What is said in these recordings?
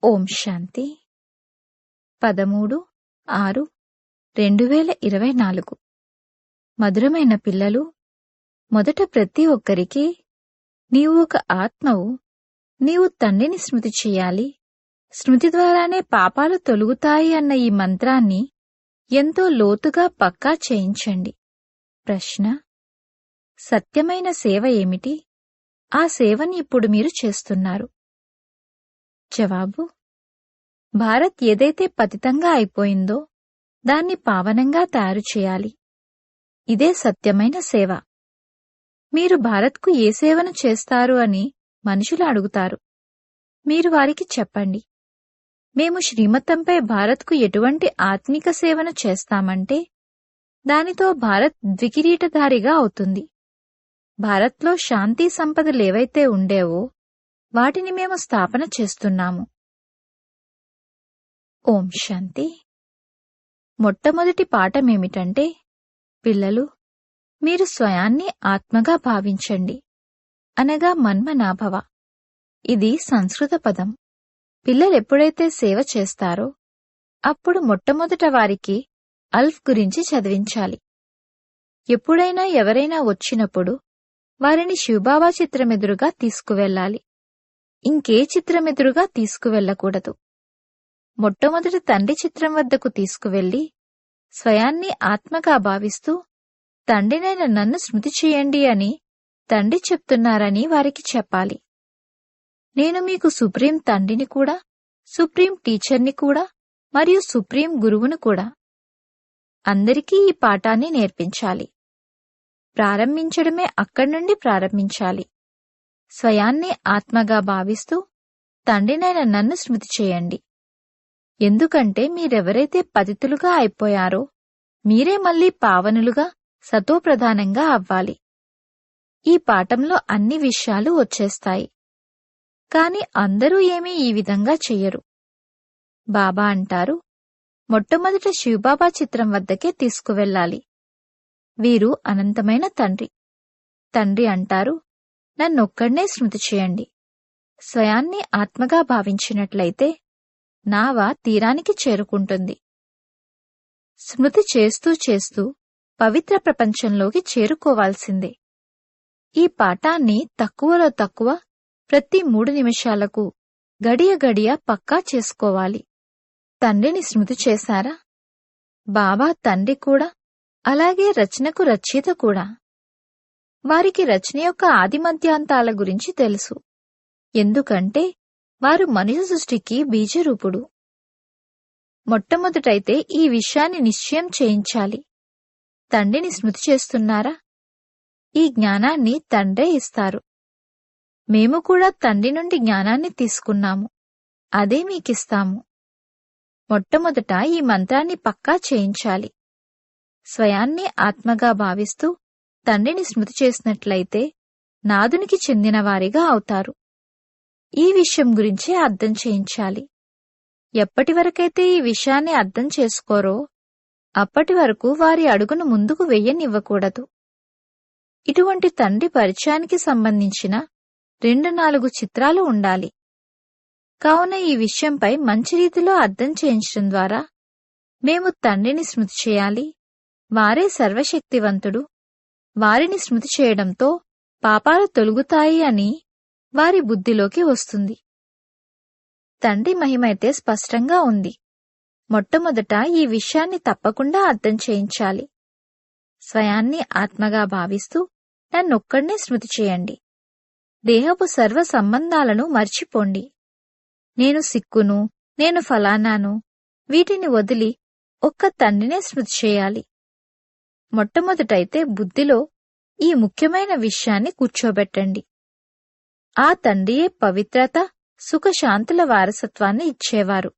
ఓం శాంతి 13/6/2024 మధురమైన పిల్లలు, మొదట ప్రతి ఒక్కరికి నీవు ఒక ఆత్మవు, నీవు తండ్రిని స్మృతి చెయ్యాలి, స్మృతి ద్వారానే పాపాలు తొలగుతాయి అన్న ఈ మంత్రాన్ని ఎంతో లోతుగా పక్కా చేయించండి. ప్రశ్న: సత్యమైన సేవ ఏమిటి? ఆ సేవని ఇప్పుడు మీరు చేస్తున్నారు. జవాబు: భారత్ ఏదైతే పతితంగా అయిపోయిందో దాన్ని పావనంగా తయారు చేయాలి. ఇదే సత్యమైన సేవ. మీరు భారత్కు ఏ సేవను చేస్తారు అని మనుషులు అడుగుతారు. మీరు వారికి చెప్పండి, మేము శ్రీమతంపై భారత్కు ఎటువంటి ఆత్మిక సేవను చేస్తామంటే దానితో భారత్ ద్వికిరీటధారిగా అవుతుంది. భారత్లో శాంతి సంపదలేవైతే ఉండేవో వాటిని మేము స్థాపన చేస్తున్నాము. ఓం శాంతి. మొట్టమొదటి పాఠమేమిటంటే, పిల్లలు, మీరు స్వయాన్ని ఆత్మగా భావించండి, అనగా మన్మనాభవ. ఇది సంస్కృత పదం. పిల్లలెప్పుడైతే సేవ చేస్తారో అప్పుడు మొట్టమొదట వారికి అల్ఫ్ గురించి చదివించాలి. ఎప్పుడైనా ఎవరైనా వచ్చినప్పుడు వారిని శివబాబా చిత్రమెదురుగా తీసుకువెళ్ళాలి. ఇంకే చిత్రమెదురుగా తీసుకువెళ్ళకూడదు. మొట్టమొదటి తండ్రి చిత్రం వద్దకు తీసుకువెళ్లి స్వయాన్ని ఆత్మగా భావిస్తూ తండ్రినైన నన్ను స్మృతి చేయండి అని తండ్రి చెప్తున్నారని వారికి చెప్పాలి. నేను మీకు సుప్రీం తండ్రిని కూడా, సుప్రీం టీచర్ని కూడా మరియు సుప్రీం గురువును కూడా. అందరికీ ఈ పాఠాన్ని నేర్పించాలి. ప్రారంభించడమే అక్కడి నుండి ప్రారంభించాలి. స్వయాన్ని ఆత్మగా భావిస్తూ తండ్రినైన నన్ను స్మృతి చేయండి. ఎందుకంటే మీరెవరైతే పతితులుగా అయిపోయారో మీరే మళ్లీ పావనులుగా, సతోప్రధానంగా అవ్వాలి. ఈ పాఠంలో అన్ని విషయాలు వచ్చేస్తాయి. కాని అందరూ ఏమీ ఈ విధంగా చెయ్యరు. బాబా అంటారు, మొట్టమొదట శివబాబా చిత్రం వద్దకే తీసుకువెళ్ళాలి. వీరు అనంతమైన తండ్రి. తండ్రి అంటారు, నన్నొక్కడ్నే స్మృతి చేయండి. స్వయాన్ని ఆత్మగా భావించినట్లయితే నావ తీరానికి చేరుకుంటుంది. స్మృతి చేస్తూ చేస్తూ పవిత్ర ప్రపంచంలోకి చేరుకోవాల్సిందే. ఈ పాఠాన్ని తక్కువలో తక్కువ ప్రతి 3 నిమిషాలకు గడియ గడియ పక్కా చేసుకోవాలి. తండ్రిని స్మృతి చేశారా? బాబా తండ్రి కూడా, అలాగే రచనకు రచయిత కూడా. వారికి రచన యొక్క ఆదిమధ్యాంతాల గురించి తెలుసు. ఎందుకంటే వారు మనుష్య సృష్టికి బీజరూపుడు. మొట్టమొదటైతే ఈ విషయాన్ని నిశ్చయం చేయించాలి. తండ్రిని స్మృతి చేస్తున్నారా? ఈ జ్ఞానాన్ని తండ్రే ఇస్తారు. మేము కూడా తండ్రి నుండి జ్ఞానాన్ని తీసుకున్నాము, అదే మీకిస్తాము. మొట్టమొదట ఈ మంత్రాన్ని పక్కా చేయించాలి. స్వయాన్ని ఆత్మగా భావిస్తూ తండ్రిని స్మృతి చేసినట్లయితే నాదునికి చెందినవారిగా అవుతారు. ఈ విషయం గురించి అర్థం చేయించాలి. ఎప్పటి వరకైతే ఈ విషయాన్ని అర్థం చేసుకోరో అప్పటి వరకు వారి అడుగును ముందుకు వెయ్యనివ్వకూడదు. ఇటువంటి తండ్రి పరిచయానికి సంబంధించిన 2-4 చిత్రాలు ఉండాలి. కావున ఈ విషయంపై మంచి రీతిలో అర్థం చేయించడం ద్వారా మేము తండ్రిని స్మృతి చేయాలి, వారే సర్వశక్తివంతుడు, వారిని స్మృతి చేయడంతో పాపాలు తొలగుతాయి అని వారి బుద్ధిలోకి వస్తుంది. తండ్రి మహిమైతే స్పష్టంగా ఉంది. మొట్టమొదట ఈ విషయాన్ని తప్పకుండా అర్థం చేయించాలి. స్వయాన్ని ఆత్మగా భావిస్తూ నన్నొక్కడ్నే స్మృతి చేయండి. దేహపు సర్వ సంబంధాలను మర్చిపోండి. నేను సిక్కును, నేను ఫలానాను, వీటిని వదిలి ఒక్క తండ్రినే స్మృతి చేయాలి. మొట్టమొదటైతే బుద్ధిలో ఈ ముఖ్యమైన విషయాన్ని కూర్చోబెట్టండి. ఆ తండ్రియే పవిత్రత, సుఖశాంతుల వారసత్వాన్ని ఇచ్చేవారు.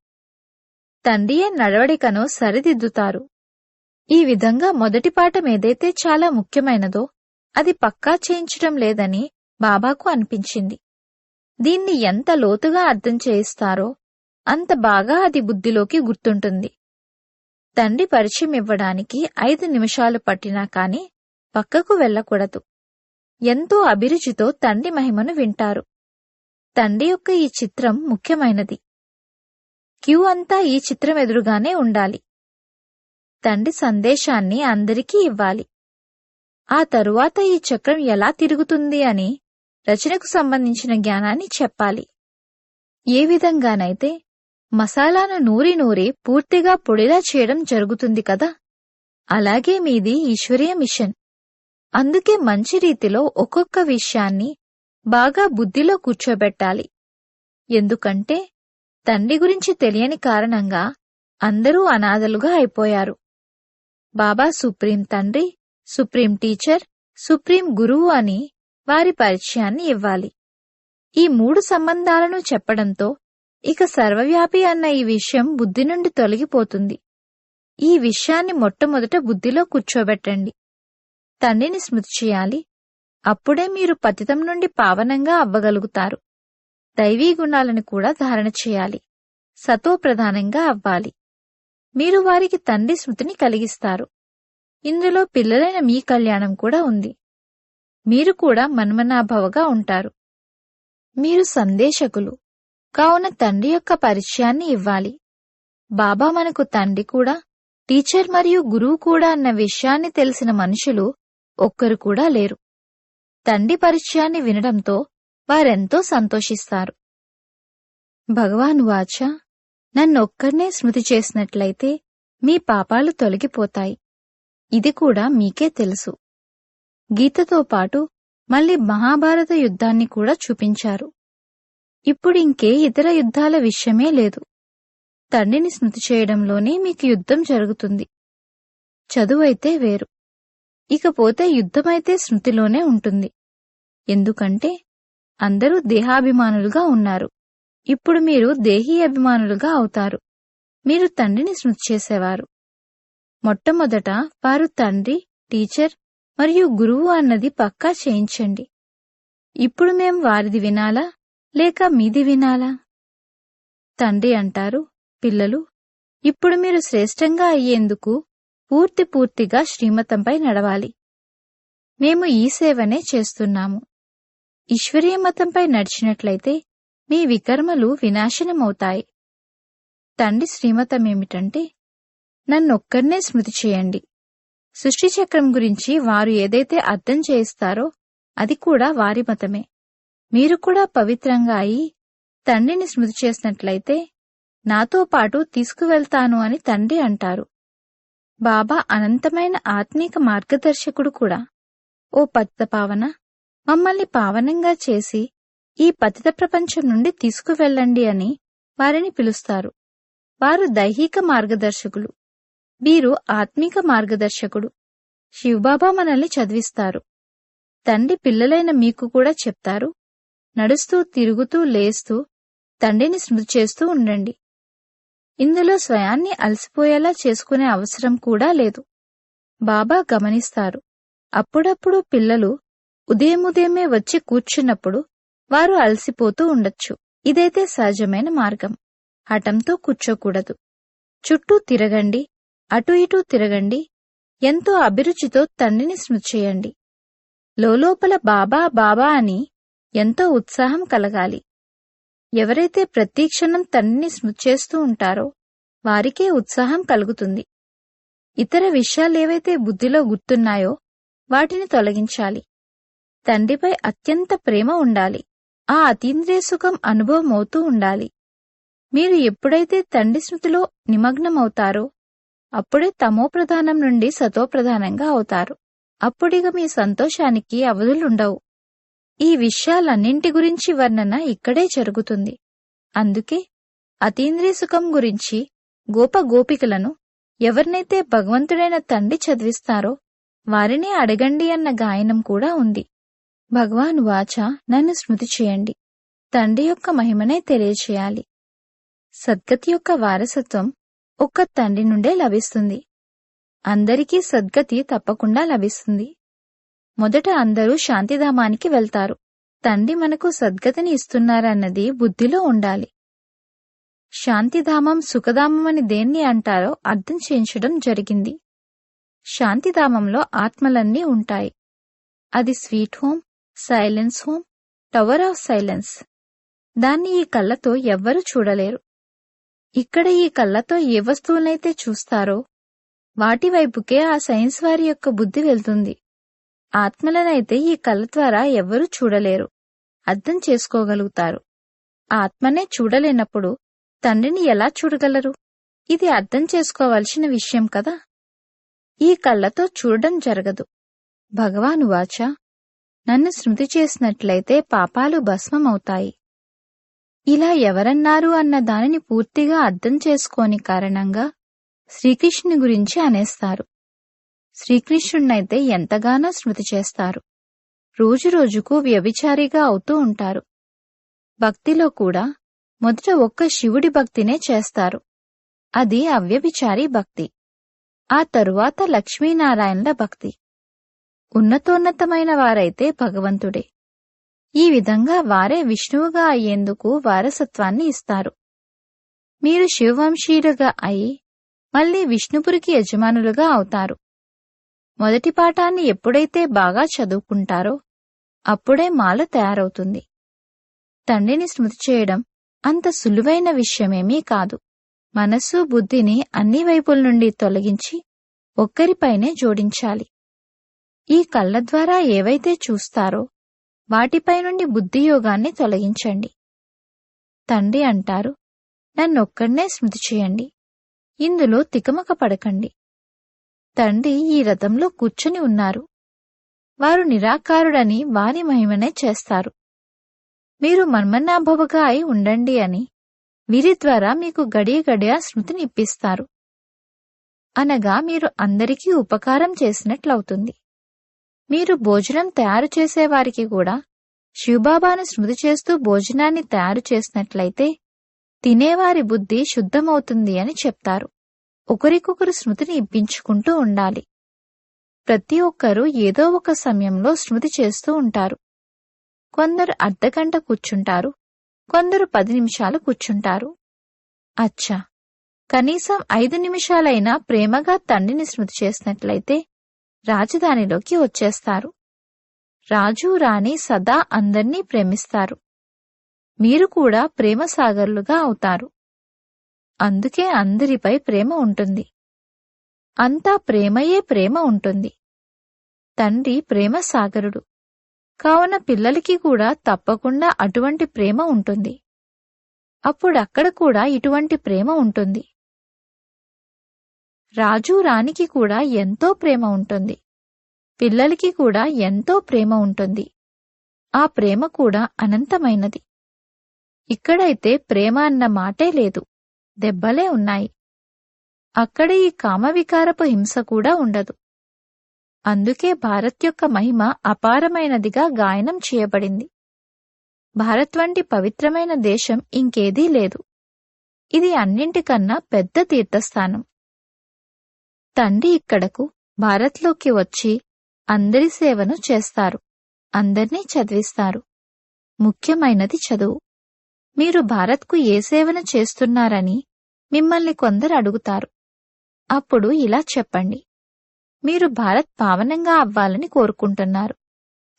తండ్రియే నడవడికను సరిదిద్దుతారు. ఈ విధంగా మొదటి పాఠం ఏదైతే చాలా ముఖ్యమైనదో అది పక్కా చేయించడం లేదని బాబాకు అనిపించింది. దీన్ని ఎంత లోతుగా అర్థం చేయిస్తారో అంత బాగా అది బుద్ధిలోకి గుర్తుంటుంది. తండ్రి పరిచయం ఇవ్వడానికి 5 నిమిషాలు పట్టినా కాని పక్కకు వెళ్ళకూడదు. ఎంతో అభిరుచితో తండ్రి మహిమను వింటారు. తండ్రి యొక్క ఈ చిత్రం ముఖ్యమైనది. క్యూ అంతా ఈ చిత్రం ఎదురుగానే ఉండాలి. తండ్రి సందేశాన్ని అందరికీ ఇవ్వాలి. ఆ తరువాత ఈ చక్రం ఎలా తిరుగుతుంది అని రచనకు సంబంధించిన జ్ఞానాన్ని చెప్పాలి. ఏ విధంగానైతే మసాలాను నూరి పూర్తిగా పొడిలా చేయడం జరుగుతుంది కదా, అలాగే మీది ఈశ్వరీయ మిషన్. అందుకే మంచి రీతిలో ఒక్కొక్క విషయాన్ని బాగా బుద్ధిలో కూర్చోబెట్టాలి. ఎందుకంటే తండ్రి గురించి తెలియని కారణంగా అందరూ అనాథలుగా అయిపోయారు. బాబా సుప్రీం తండ్రి, సుప్రీం టీచర్, సుప్రీం గురువు అని వారి పరిచయాన్ని ఇవ్వాలి. ఈ 3 సంబంధాలను చెప్పడంతో ఇక సర్వవ్యాపి అన్న ఈ విషయం బుద్ధి నుండి తొలగిపోతుంది. ఈ విషయాన్ని మొట్టమొదట బుద్ధిలో కూర్చోబెట్టండి. తండ్రిని స్మృతి చేయాలి. అప్పుడే మీరు పతితం నుండి పావనంగా అవ్వగలుగుతారు. దైవీ గుణాలను కూడా ధారణ చేయాలి. సతో ప్రధానంగా అవ్వాలి. మీరు వారికి తండ్రి స్మృతిని కలిగిస్తారు. ఇందులో పిల్లలైన మీ కళ్యాణం కూడా ఉంది. మీరు కూడా మన్మనాభవగా ఉంటారు. మీరు సందేశకులు కావున తండ్రి యొక్క పరిచయాన్ని ఇవ్వాలి. బాబా మనకు తండ్రి కూడా, టీచర్ మరియు గురువు కూడా అన్న విషయాన్ని తెలిసిన మనుషులు ఒక్కరు కూడా లేరు. తండ్రి పరిచయాన్ని వినడంతో వారెంతో సంతోషిస్తారు. భగవాన్ వాచ, నన్నొక్కర్నే స్మృతి చేసినట్లయితే మీ పాపాలు తొలగిపోతాయి. ఇది కూడా మీకే తెలుసు. గీతతో పాటు మళ్ళీ మహాభారత యుద్ధాన్ని కూడా చూపించారు. ఇప్పుడింకే ఇతర యుద్ధాల విషయమే లేదు. తండ్రిని స్మృతి చేయడంలోనే మీకు యుద్ధం జరుగుతుంది. చదువైతే వేరు. ఇకపోతే యుద్ధమైతే స్మృతిలోనే ఉంటుంది. ఎందుకంటే అందరూ దేహాభిమానులుగా ఉన్నారు. ఇప్పుడు మీరు దేహీ అభిమానులుగా అవుతారు. మీరు తండ్రిని స్మృతి చేసేవారు. మొట్టమొదట వారు తండ్రి, టీచర్ మరియు గురువు అన్నది పక్కా చేయించండి. ఇప్పుడు మేం వారిది వినాలా లేక మీది వినాలా? తండ్రి అంటారు, పిల్లలు, ఇప్పుడు మీరు శ్రేష్టంగా అయ్యేందుకు పూర్తిగా శ్రీమతంపై నడవాలి. మేము ఈ సేవనే చేస్తున్నాము. ఈశ్వరీయ మతంపై నడిచినట్లయితే మీ వికర్మలు వినాశనమవుతాయి. తండ్రి శ్రీమతమేమిటంటే, నన్నొక్కర్నే స్మృతి చేయండి. సృష్టి చక్రం గురించి వారు ఏదైతే అర్థం చేయిస్తారో అది కూడా వారి మతమే. మీరు కూడా పవిత్రంగా అయి తండ్రిని స్మృతి చేసినట్లయితే నాతో పాటు తీసుకువెళ్తాను అని తండ్రి అంటారు. బాబా అనంతమైన ఆత్మీక మార్గదర్శకుడు కూడా. ఓ పతిత పావన, మమ్మల్ని పావనంగా చేసి ఈ పతిత ప్రపంచం నుండి తీసుకువెళ్ళండి అని వారిని పిలుస్తారు. వారు దైహిక మార్గదర్శకులు, వీరు ఆత్మీక మార్గదర్శకుడు. శివబాబా మనల్ని చదివిస్తారు. తండ్రి పిల్లలైన మీకు కూడా చెప్తారు, నడుస్తూ తిరుగుతూ లేస్తూ తండ్రిని స్మృతి చేస్తూ ఉండండి. ఇందులో స్వయాన్ని అలసిపోయేలా చేసుకునే అవసరం కూడా లేదు. బాబా గమనిస్తారు. అప్పుడప్పుడు పిల్లలు ఉదయముదయమే వచ్చి కూర్చున్నప్పుడు వారు అలసిపోతూ ఉండొచ్చు. ఇదైతే సహజమైన మార్గం. హఠంతో కూర్చోకూడదు. చుట్టూ తిరగండి, అటు ఇటూ తిరగండి. ఎంతో అభిరుచితో తండ్రిని స్మృతి చేయండి. లోలోపల బాబా బాబా అని ఎంతో ఉత్సాహం కలగాలి. ఎవరైతే ప్రతిక్షణం తండ్రిని స్మృతి చేస్తూ ఉంటారో వారికే ఉత్సాహం కలుగుతుంది. ఇతర విషయాలేవైతే బుద్ధిలో గుర్తున్నాయో వాటిని తొలగించాలి. తండ్రిపై అత్యంత ప్రేమ ఉండాలి. ఆ అతీంద్రియ సుఖం అనుభవమవుతూ ఉండాలి. మీరు ఎప్పుడైతే తండ్రి స్మృతిలో నిమగ్నమవుతారో అప్పుడే తమోప్రధానం నుండి సతోప్రధానంగా అవుతారు. అప్పుడిక మీ సంతోషానికి అవధులుండవు. ఈ విషయాలన్నింటి గురించి వర్ణన ఇక్కడే జరుగుతుంది. అందుకే అతీంద్రియ సుఖం గురించి గోపగోపికలను ఎవరినైతే భగవంతుడైన తండ్రి చదివిస్తారో వారినే అడగండి అన్న గాయనం కూడా ఉంది. భగవాన్ వాచ, నన్ను స్మృతి చేయండి. తండ్రి యొక్క మహిమనే తెలియచేయాలి. సద్గతి యొక్క వారసత్వం ఒక్క తండ్రి నుండే లభిస్తుంది. అందరికీ సద్గతి తప్పకుండా లభిస్తుంది. మొదట అందరూ శాంతిధామానికి వెళ్తారు. తండ్రి మనకు సద్గతిని ఇస్తున్నారన్నది బుద్ధిలో ఉండాలి. శాంతిధామం, సుఖధామం అని దేన్ని అంటారో అర్థం చేయించడం జరిగింది. శాంతిధామంలో ఆత్మలన్నీ ఉంటాయి. అది sweet home, silence home, tower of silence. దాన్ని ఈ కళ్ళతో ఎవ్వరూ చూడలేరు. ఇక్కడ ఈ కళ్ళతో ఏ వస్తువులైతే చూస్తారో వాటి వైపుకే ఆ సైన్స్ వారి యొక్క బుద్ధి వెళ్తుంది. ఆత్మలనైతే ఈ కళ్ళ ద్వారా ఎవ్వరూ చూడలేరు, అర్థం చేసుకోగలుగుతారు. ఆత్మనే చూడలేనప్పుడు తండ్రిని ఎలా చూడగలరు? ఇది అర్థం చేసుకోవలసిన విషయం కదా. ఈ కళ్ళతో చూడడం జరగదు. భగవానువాచ, నన్ను స్మృతి చేసినట్లయితే పాపాలు భస్మమవుతాయి. ఇలా ఎవరన్నారు అన్న దానిని పూర్తిగా అర్థం చేసుకోని కారణంగా శ్రీకృష్ణుని గురించి అనేస్తారు. శ్రీకృష్ణుణ్ణైతే ఎంతగానో స్మృతి చేస్తారు. రోజురోజుకు వ్యభిచారిగా అవుతూ ఉంటారు. భక్తిలో కూడా మొదట ఒక్క శివుడి భక్తినే చేస్తారు. అది అవ్యభిచారి భక్తి. ఆ తరువాత లక్ష్మీనారాయణుల భక్తి. ఉన్నతోన్నతమైన వారైతే భగవంతుడే. ఈ విధంగా వారే విష్ణువుగా అయ్యేందుకు వారసత్వాన్ని ఇస్తారు. మీరు శివవంశీయులుగా అయి మళ్లీ విష్ణుపురికి యజమానులుగా అవుతారు. మొదటి పాఠాన్ని ఎప్పుడైతే బాగా చదువుకుంటారో అప్పుడే మాల తయారవుతుంది. తండ్రిని స్మృతి చేయడం అంత సులువైన విషయమేమీ కాదు. మనస్సు బుద్ధిని అన్ని వైపుల నుండి తొలగించి ఒక్కరిపైనే జోడించాలి. ఈ కళ్ళ ద్వారా ఏవైతే చూస్తారో వాటిపై నుండి బుద్ధియోగాన్ని తొలగించండి. తండ్రి అంటారు, నన్నొక్కడ్నే స్మృతి చేయండి, ఇందులో తికమక పడకండి. తండ్రి ఈ రథంలో కూర్చొని ఉన్నారు. వారు నిరాకారుడని వారి మహిమనే చేస్తారు. మీరు మన్మనాభవగా అయి ఉండండి అని వీరి ద్వారా మీకు గడియ గడియ స్మృతిని ఇప్పిస్తారు. అనగా మీరు అందరికీ ఉపకారం చేసినట్లవుతుంది. మీరు భోజనం తయారు చేసేవారికి కూడా శివబాబాను స్మృతి చేస్తూ భోజనాన్ని తయారు చేసినట్లయితే తినేవారి బుద్ధి శుద్ధమవుతుంది అని చెప్తారు. ఒకరికొకరు స్మృతిని ఇప్పించుకుంటూ ఉండాలి. ప్రతి ఒక్కరూ ఏదో ఒక సమయంలో స్మృతి చేస్తూ ఉంటారు. కొందరు అర్ధగంట కూర్చుంటారు, కొందరు 10 నిమిషాలు కూర్చుంటారు. అచ్చా, కనీసం 5 నిమిషాలైనా ప్రేమగా తండ్రిని స్మృతి చేసినట్లయితే రాజధానిలోకి వచ్చేస్తారు. రాజు రాణి సదా అందర్నీ ప్రేమిస్తారు. మీరు కూడా ప్రేమసాగర్లుగా అవుతారు. అందుకే అందరిపై ప్రేమ ఉంటుంది. అంతా ప్రేమయే ప్రేమ ఉంటుంది. తండ్రి ప్రేమ సాగరుడు. కావున పిల్లలకి కూడా తప్పకుండా అటువంటి ప్రేమ ఉంటుంది. అప్పుడక్కడ కూడా ఇటువంటి ప్రేమ ఉంటుంది. రాజు రాణికి కూడా ఎంతో ప్రేమ ఉంటుంది. పిల్లలకి కూడా ఎంతో ప్రేమ ఉంటుంది. ఆ ప్రేమ కూడా అనంతమైనది. ఇక్కడైతే ప్రేమ అన్న మాటే లేదు, దెబ్బలే ఉన్నాయి. అక్కడ ఈ కామవికారపు హింస కూడా ఉండదు. అందుకే భారత్ యొక్క మహిమ అపారమైనదిగా గాయనం చేయబడింది. భారత్ వంటి పవిత్రమైన దేశం ఇంకేదీ లేదు. ఇది అన్నింటికన్నా పెద్ద తీర్థస్థానం. తండ్రి ఇక్కడకు భారత్లోకి వచ్చి అందరి సేవను చేస్తారు, అందర్నీ చదివిస్తారు. ముఖ్యమైనది చదువు. మీరు భారత్కు ఏ సేవను చేస్తున్నారని మిమ్మల్ని కొందరు అడుగుతారు. అప్పుడు ఇలా చెప్పండి, మీరు భారత్ పావనంగా అవ్వాలని కోరుకుంటున్నారు.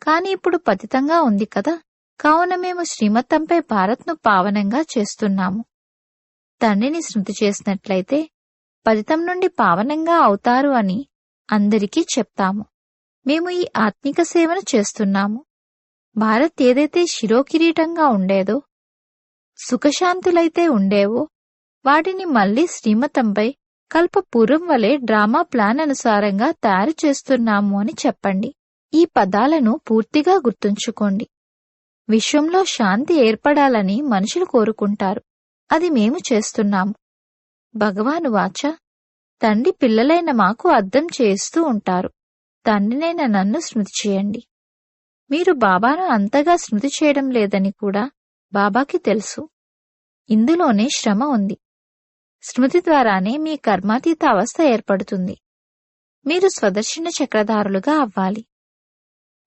కాని ఇప్పుడు పతితంగా ఉంది కదా, కావున మేము శ్రీమతంపై భారత్ను పావనంగా చేస్తున్నాము. తండ్రిని స్మృతి చేసినట్లయితే పతితం నుండి పావనంగా అవుతారు అని అందరికీ చెప్తాము. మేము ఈ ఆత్మిక సేవను చేస్తున్నాము. భారత్ ఏదైతే శిరోకిరీటంగా ఉండేదో, సుఖశాంతులైతే ఉండేవో వాటిని మళ్లీ శ్రీమతంపై కల్పపూర్వం వలె డ్రామా ప్లాన్ అనుసారంగా తయారు చేస్తున్నాము అని చెప్పండి. ఈ పదాలను పూర్తిగా గుర్తుంచుకోండి. విశ్వంలో శాంతి ఏర్పడాలని మనుషులు కోరుకుంటారు. అది మేము చేస్తున్నాము. భగవానువాచ, తండ్రి పిల్లలైన మాకు అర్థం చేస్తూ ఉంటారు. తండ్రినైన నన్ను స్మృతి చేయండి. మీరు బాబాను అంతగా స్మృతి చేయడం లేదని కూడా బాబాకి తెలుసు. ఇందులోనే శ్రమ ఉంది. స్మృతి ద్వారానే మీ కర్మాతీత అవస్థ ఏర్పడుతుంది. మీరు స్వదర్శన చక్రధారులుగా అవ్వాలి.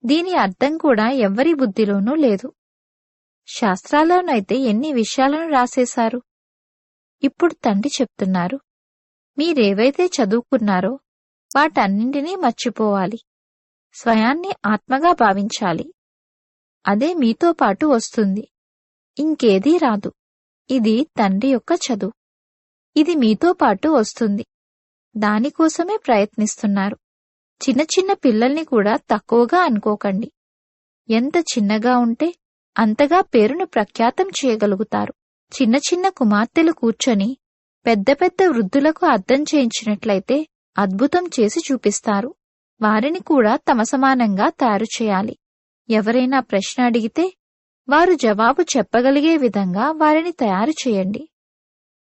దీని అర్థం కూడా ఎవ్వరి బుద్ధిలోనూ లేదు. శాస్త్రాల్లోనైతే ఎన్ని విషయాలను రాసేశారు. ఇప్పుడు తండ్రి చెప్తున్నారు, మీరేవైతే చదువుకున్నారో వాటన్నింటినీ మర్చిపోవాలి. స్వయాన్ని ఆత్మగా భావించాలి. అదే మీతో పాటు వస్తుంది. ఇంకేదీ రాదు. ఇది తండ్రి యొక్క చదువు. ఇది మీతో పాటు వస్తుంది. దానికోసమే ప్రయత్నిస్తున్నారు. చిన్న చిన్న పిల్లల్ని కూడా తక్కువగా అనుకోకండి. ఎంత చిన్నగా ఉంటే అంతగా పేరును ప్రఖ్యాతం చేయగలుగుతారు. చిన్న చిన్న కుమార్తెలు కూర్చొని పెద్ద పెద్ద వృద్ధులకు అర్థం చేయించినట్లయితే అద్భుతం చేసి చూపిస్తారు. వారిని కూడా తమ సమానంగా తయారు చేయాలి. ఎవరైనా ప్రశ్న అడిగితే వారు జవాబు చెప్పగలిగే విధంగా వారిని తయారు చేయండి.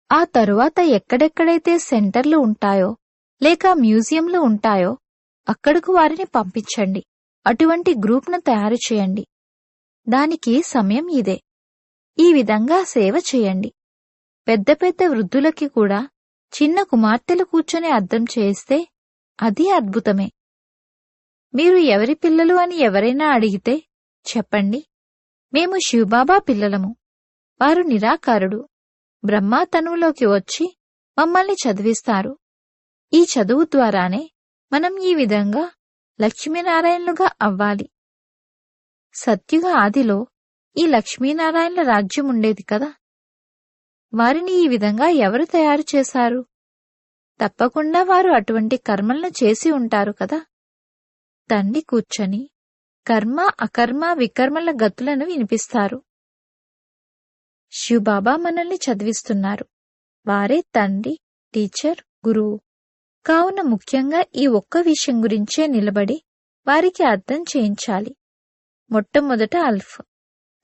ఆ తరువాత ఎక్కడెక్కడైతే సెంటర్లు ఉంటాయో లేక మ్యూజియంలు ఉంటాయో అక్కడకు వారిని పంపించండి. అటువంటి గ్రూప్ను తయారు చేయండి. దానికి సమయం ఇదే. ఈ విధంగా సేవ చేయండి. పెద్ద పెద్ద వృద్ధులకి కూడా చిన్న కుమార్తెలు కూర్చొని అర్థం చేయిస్తే అది అద్భుతమే. మీరు ఎవరి పిల్లలు అని ఎవరైనా అడిగితే చెప్పండి, మేము శివబాబా పిల్లలము. వారు నిరాకారుడు. బ్రహ్మ తనువులోకి వచ్చి మమ్మల్ని చదివిస్తారు. ఈ చదువు ద్వారానే మనం ఈ విధంగా లక్ష్మీనారాయణులుగా అవ్వాలి. సత్యుగ ఆదిలో ఈ లక్ష్మీనారాయణుల రాజ్యం ఉండేది కదా. వారిని ఈ విధంగా ఎవరు తయారు చేశారు? తప్పకుండా వారు అటువంటి కర్మలను చేసి ఉంటారు కదా. తండ్రి కూర్చొని కర్మ అకర్మ వికర్మల గతులను వినిపిస్తారు. శివబాబా మనల్ని చదివిస్తున్నారు. వారే తండ్రి, టీచర్, గురువు. కావున ముఖ్యంగా ఈ ఒక్క విషయం గురించే నిలబడి వారికి అర్థం చేయించాలి. మొట్టమొదట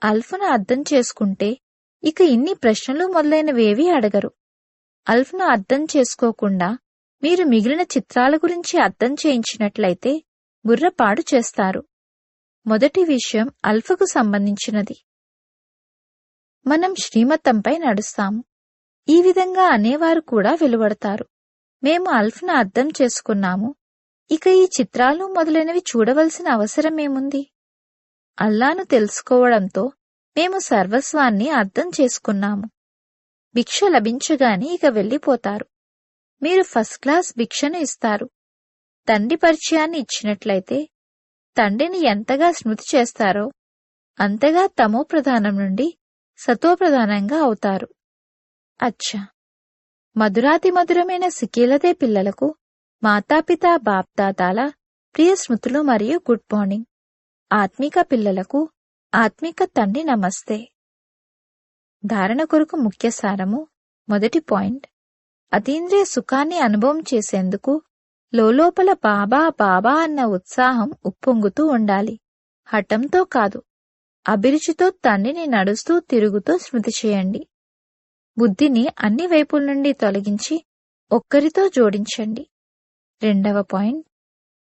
అల్ఫ్ను అర్థం చేసుకుంటే ఇక ఇన్ని ప్రశ్నలు మొదలైనవేవీ అడగరు. అల్ఫ్ను అర్థం చేసుకోకుండా మీరు మిగిలిన చిత్రాల గురించి అర్థం చేయించినట్లయితే బుర్రపాడు చేస్తారు. మొదటి విషయం అల్ఫ్కు సంబంధించినది. మనం శ్రీమతంపై నడుస్తాము. ఈ విధంగా అనేవారు కూడా వెలువడతారు. మేము అల్ఫ్ను అర్థం చేసుకున్నాము. ఇక ఈ చిత్రాలు మొదలైనవి చూడవలసిన అవసరమేముంది? అల్లాను తెలుసుకోవడంతో మేము సర్వస్వాన్ని అర్థం చేసుకున్నాము. భిక్ష లభించగానే ఇక వెళ్ళిపోతారు. మీరు ఫస్ట్ క్లాస్ భిక్షను ఇస్తారు. తండ్రి పరిచయాన్ని ఇచ్చినట్లయితే తండ్రిని ఎంతగా స్మృతి చేస్తారో అంతగా తమో ప్రధానం నుండి సతోప్రధానంగా అవుతారు. అచ్చా, మధురాతి మధురమైన సికీలదే పిల్లలకు మాతాపితా బాప్దాదాల ప్రియ స్మృతులు మరియు గుడ్ మార్నింగ్. ఆత్మిక పిల్లలకు ఆత్మిక తండ్రి నమస్తే. ధారణ కొరకు ముఖ్య సారము. మొదటి పాయింట్, అతీంద్రియ సుఖాన్ని అనుభవం చేసేందుకు లోలోపల బాబా బాబా అన్న ఉత్సాహం ఉప్పొంగుతూ ఉండాలి. హఠంతో కాదు, అభిరుచితో తండ్రిని నడుస్తూ తిరుగుతూ స్మృతి చేయండి. బుద్ధిని అన్ని వైపుల నుండి తొలగించి ఒక్కరితో జోడించండి. రెండవ పాయింట్,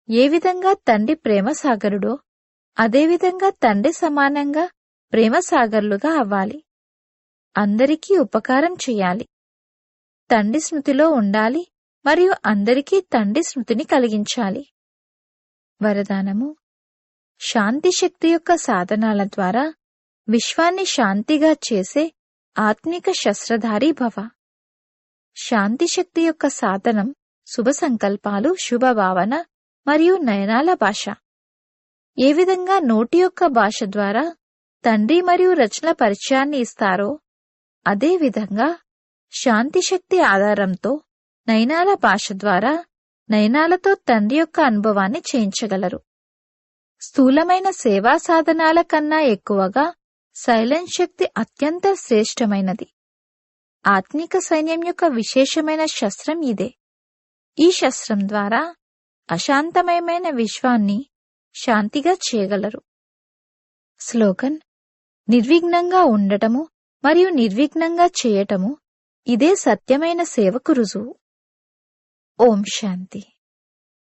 ఏ విధంగా తండ్రి ప్రేమసాగరుడో అదేవిధంగా తండ్రి సమానంగా ప్రేమసాగరులుగా అవ్వాలి. అందరికీ ఉపకారం చెయ్యాలి. తండ్రి స్మృతిలో ఉండాలి మరియు అందరికీ తండ్రి స్మృతిని కలిగించాలి. వరదానము. శాంతి శక్తి యొక్క సాధనాల ద్వారా విశ్వాన్ని శాంతిగా చేసే ఆత్మిక శస్త్రధారి భవ. శాంతి శక్తి యొక్క సాధనం శుభ సంకల్పాలు, శుభభావన మరియు నయనాల భాష. ఏ విధంగా నోటి యొక్క భాష ద్వారా తండ్రి మరియు రచనల పరిచయాన్ని ఇస్తారో అదే విధంగా శాంతిశక్తి ఆధారంతో నయనాల భాష ద్వారా నయనాలతో తండ్రి యొక్క అనుభవాన్ని చేయించగలరు. స్థూలమైన సేవా సాధనాల కన్నా ఎక్కువగా సైలెన్స్ శక్తి అత్యంత శ్రేష్టమైనది. ఆత్మిక సైన్యం యొక్క విశేషమైన శస్త్రం ఇదే. ఈ శస్త్రం ద్వారా అశాంతమయమైన విశ్వాన్ని శాంతిగా చేయగలరు. స్లోగన్. నిర్విఘ్నంగా ఉండటము మరియు నిర్విఘ్నంగా చేయటము ఇదే సత్యమైన సేవకు రుజువు. ఓం శాంతి.